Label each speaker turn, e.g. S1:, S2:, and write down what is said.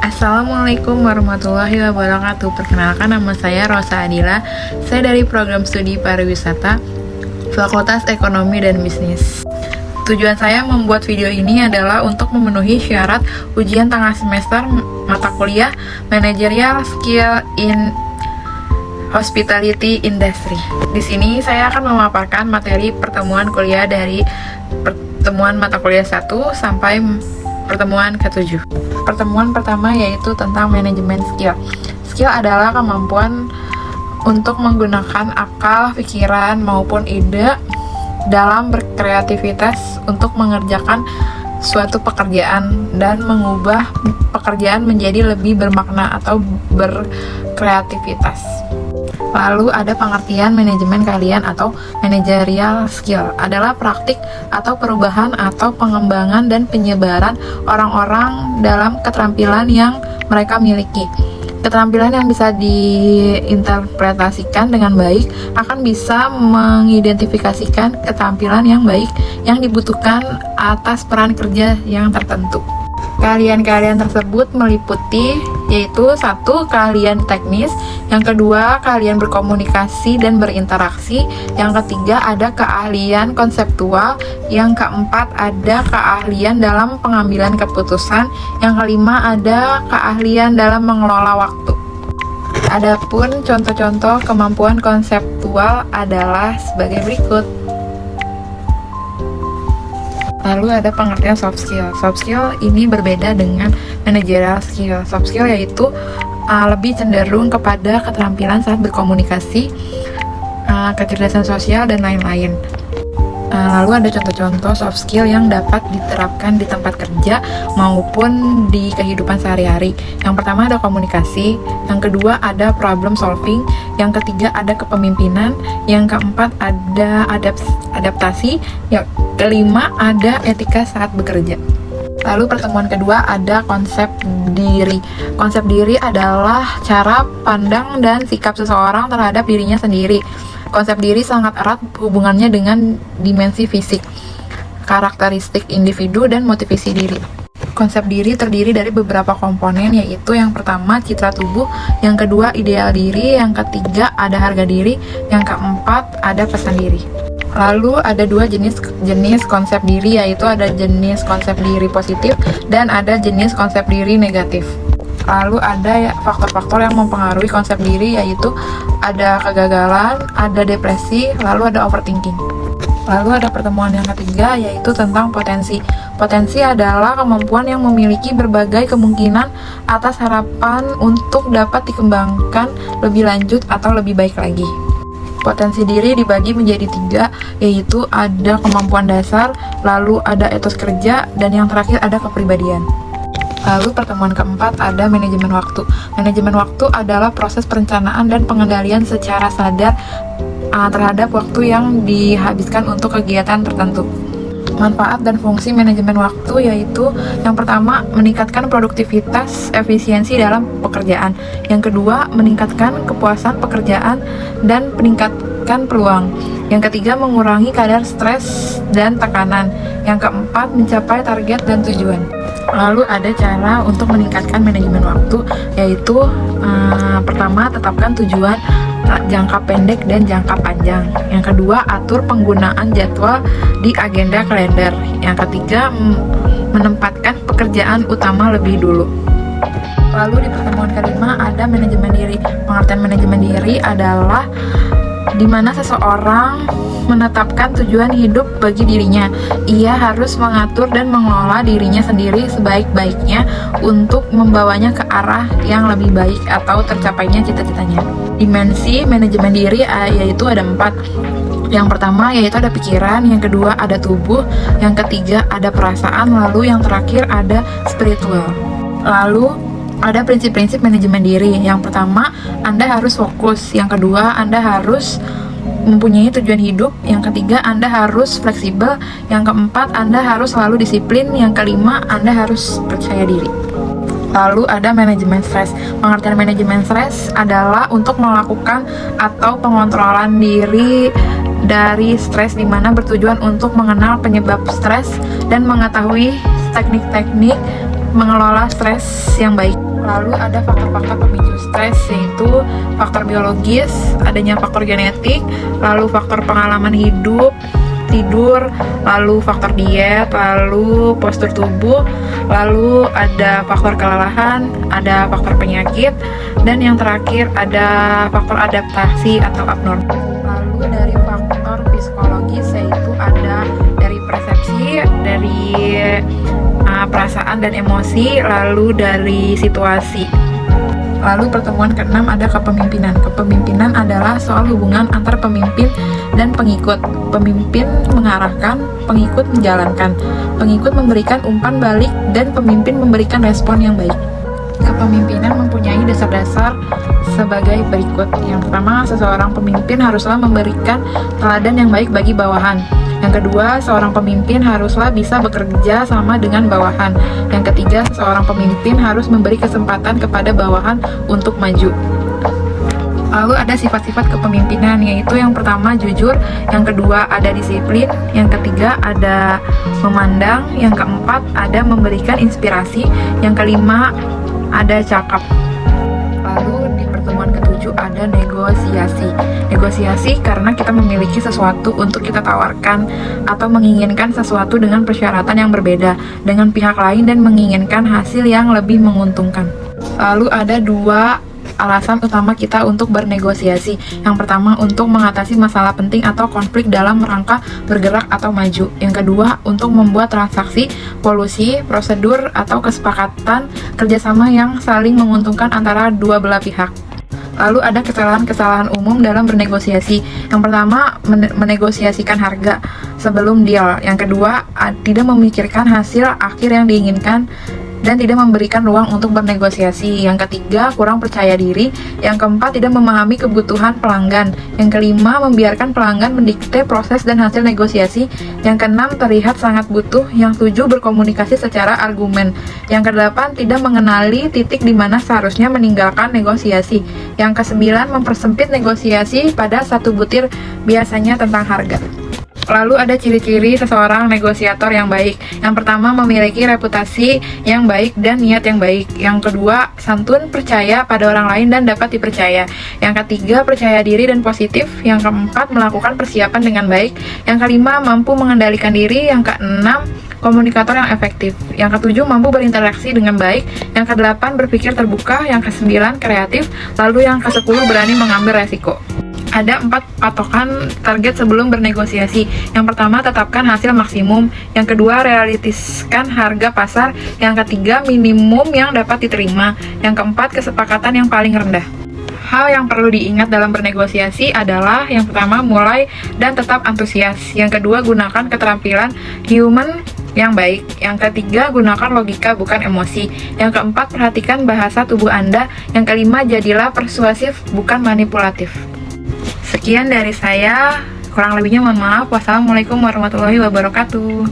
S1: Assalamualaikum warahmatullahi wabarakatuh. Perkenalkan, nama saya Rosa Adila. Saya dari program studi pariwisata Fakultas Ekonomi dan Bisnis. Tujuan saya membuat video ini adalah untuk memenuhi syarat ujian tengah semester mata kuliah Managerial Skill in Hospitality Industry. Di sini saya akan memaparkan materi pertemuan kuliah dari pertemuan mata kuliah 1 sampai pertemuan ke-7. Pertemuan pertama yaitu tentang manajemen skill. Skill adalah kemampuan untuk menggunakan akal, pikiran, maupun ide dalam berkreativitas untuk mengerjakan suatu pekerjaan dan mengubah pekerjaan menjadi lebih bermakna atau berkreativitas. Lalu ada pengertian manajemen kalian atau managerial skill adalah praktik atau perubahan atau pengembangan dan penyebaran orang-orang dalam keterampilan yang mereka miliki. Keterampilan yang bisa diinterpretasikan dengan baik akan bisa mengidentifikasikan keterampilan yang baik yang dibutuhkan atas peran kerja yang tertentu. Keahlian-keahlian tersebut meliputi yaitu 1. Keahlian teknis, yang kedua keahlian berkomunikasi dan berinteraksi, yang ketiga ada keahlian konseptual, yang keempat ada keahlian dalam pengambilan keputusan, yang kelima ada keahlian dalam mengelola waktu. Adapun contoh-contoh kemampuan konseptual adalah sebagai berikut. Lalu ada pengertian soft skill. Soft skill ini berbeda dengan managerial skill. Soft skill yaitu lebih cenderung kepada keterampilan saat berkomunikasi, kecerdasan sosial, dan lain-lain. Lalu ada contoh-contoh soft skill yang dapat diterapkan di tempat kerja maupun di kehidupan sehari-hari. Yang pertama ada komunikasi, yang kedua ada problem solving, yang ketiga ada kepemimpinan, yang keempat ada adaptasi, yang kelima ada etika saat bekerja. Lalu pertemuan kedua ada konsep diri. Konsep diri adalah cara pandang dan sikap seseorang terhadap dirinya sendiri. Konsep diri sangat erat hubungannya dengan dimensi fisik, karakteristik individu, dan motivasi diri. Konsep diri terdiri dari beberapa komponen, yaitu yang pertama citra tubuh, yang kedua ideal diri, yang ketiga ada harga diri, yang keempat ada pesan diri. Lalu ada dua jenis konsep diri, yaitu ada jenis konsep diri positif dan ada jenis konsep diri negatif. Lalu ada faktor-faktor yang mempengaruhi konsep diri, yaitu ada kegagalan, ada depresi, lalu ada overthinking. Lalu ada pertemuan yang ketiga, yaitu tentang potensi. Potensi adalah kemampuan yang memiliki berbagai kemungkinan atas harapan untuk dapat dikembangkan lebih lanjut atau lebih baik lagi. Potensi diri dibagi menjadi 3, yaitu ada kemampuan dasar, lalu ada etos kerja, dan yang terakhir ada kepribadian. Lalu pertemuan keempat ada manajemen waktu. Manajemen waktu adalah proses perencanaan dan pengendalian secara sadar terhadap waktu yang dihabiskan untuk kegiatan tertentu. Manfaat dan fungsi manajemen waktu yaitu yang pertama meningkatkan produktivitas efisiensi dalam pekerjaan, yang kedua meningkatkan kepuasan pekerjaan dan meningkatkan peluang, yang ketiga mengurangi kadar stres dan tekanan, yang keempat mencapai target dan tujuan. Lalu ada cara untuk meningkatkan manajemen waktu, yaitu pertama tetapkan tujuan jangka pendek dan jangka panjang. Yang kedua, atur penggunaan jadwal di agenda kalender. Yang ketiga, menempatkan pekerjaan utama lebih dulu. Lalu di pertemuan kelima ada manajemen diri. Pengertian manajemen diri adalah di mana seseorang menetapkan tujuan hidup bagi dirinya. Ia harus mengatur dan mengelola dirinya sendiri sebaik-baiknya untuk membawanya ke arah yang lebih baik atau tercapainya cita-citanya. Dimensi manajemen diri yaitu ada 4. Yang pertama yaitu ada pikiran, yang kedua ada tubuh, yang ketiga ada perasaan, lalu yang terakhir ada spiritual. Lalu ada prinsip-prinsip manajemen diri. Yang pertama, Anda harus fokus. Yang kedua, Anda harus mempunyai tujuan hidup. Yang ketiga, Anda harus fleksibel. Yang keempat, Anda harus selalu disiplin. Yang kelima, Anda harus percaya diri. Lalu ada manajemen stres. Pengertian manajemen stres adalah untuk melakukan atau pengontrolan diri dari stres, di mana bertujuan untuk mengenal penyebab stres dan mengetahui teknik-teknik mengelola stres yang baik. Lalu ada faktor-faktor pemicu stres, yaitu faktor biologis, adanya faktor genetik, lalu faktor pengalaman hidup, tidur, lalu faktor diet, lalu postur tubuh, lalu ada faktor kelelahan, ada faktor penyakit, dan yang terakhir ada faktor adaptasi atau abnormal. Lalu dari faktor psikologis, yaitu ada dari persepsi, dari perasaan dan emosi, lalu dari situasi. Lalu pertemuan ke-6 ada kepemimpinan. Kepemimpinan adalah soal hubungan antar pemimpin dan pengikut. Pemimpin mengarahkan, pengikut menjalankan. Pengikut memberikan umpan balik dan pemimpin memberikan respon yang baik. Kepemimpinan mempunyai dasar-dasar sebagai berikut. Yang pertama, seseorang pemimpin haruslah memberikan teladan yang baik bagi bawahan. Yang kedua, seorang pemimpin haruslah bisa bekerja sama dengan bawahan. Yang ketiga, seorang pemimpin harus memberi kesempatan kepada bawahan untuk maju. Lalu ada sifat-sifat kepemimpinan, yaitu yang pertama jujur, yang kedua ada disiplin, yang ketiga ada memandang, yang keempat ada memberikan inspirasi, yang kelima ada cakap. Lalu di pertemuan ke-7 ada negosiasi. Negosiasi karena kita memiliki sesuatu untuk kita tawarkan atau menginginkan sesuatu dengan persyaratan yang berbeda dengan pihak lain dan menginginkan hasil yang lebih menguntungkan. Lalu ada dua alasan utama kita untuk bernegosiasi. Yang pertama, untuk mengatasi masalah penting atau konflik dalam rangka bergerak atau maju. Yang kedua, untuk membuat transaksi, polusi, prosedur, atau kesepakatan kerjasama yang saling menguntungkan antara dua belah pihak. Lalu ada kesalahan-kesalahan umum dalam bernegosiasi. Yang pertama, menegosiasikan harga sebelum deal. Yang kedua, tidak memikirkan hasil akhir yang diinginkan dan tidak memberikan ruang untuk bernegosiasi. Yang ketiga, kurang percaya diri. Yang keempat, tidak memahami kebutuhan pelanggan. Yang kelima, membiarkan pelanggan mendikte proses dan hasil negosiasi. Yang keenam, terlihat sangat butuh. Yang tujuh, berkomunikasi secara argumen. Yang kedelapan, tidak mengenali titik di mana seharusnya meninggalkan negosiasi. Yang kesembilan, mempersempit negosiasi pada satu butir, biasanya tentang harga. Lalu ada ciri-ciri seseorang negosiator yang baik. Yang pertama, memiliki reputasi yang baik dan niat yang baik. Yang kedua, santun, percaya pada orang lain dan dapat dipercaya. Yang ketiga, percaya diri dan positif. Yang keempat, melakukan persiapan dengan baik. Yang kelima, mampu mengendalikan diri. Yang keenam, komunikator yang efektif. Yang ketujuh, mampu berinteraksi dengan baik. Yang kedelapan, berpikir terbuka. Yang kesembilan, kreatif. Lalu yang kesepuluh, berani mengambil resiko. Ada 4 patokan target sebelum bernegosiasi. Yang pertama, tetapkan hasil maksimum. Yang kedua, realistiskan harga pasar. Yang ketiga, minimum yang dapat diterima. Yang keempat, kesepakatan yang paling rendah. Hal yang perlu diingat dalam bernegosiasi adalah yang pertama, mulai dan tetap antusias. Yang kedua, gunakan keterampilan human yang baik. Yang ketiga, gunakan logika bukan emosi. Yang keempat, perhatikan bahasa tubuh Anda. Yang kelima, jadilah persuasif bukan manipulatif. Sekian dari saya, kurang lebihnya mohon maaf. Wassalamualaikum warahmatullahi wabarakatuh.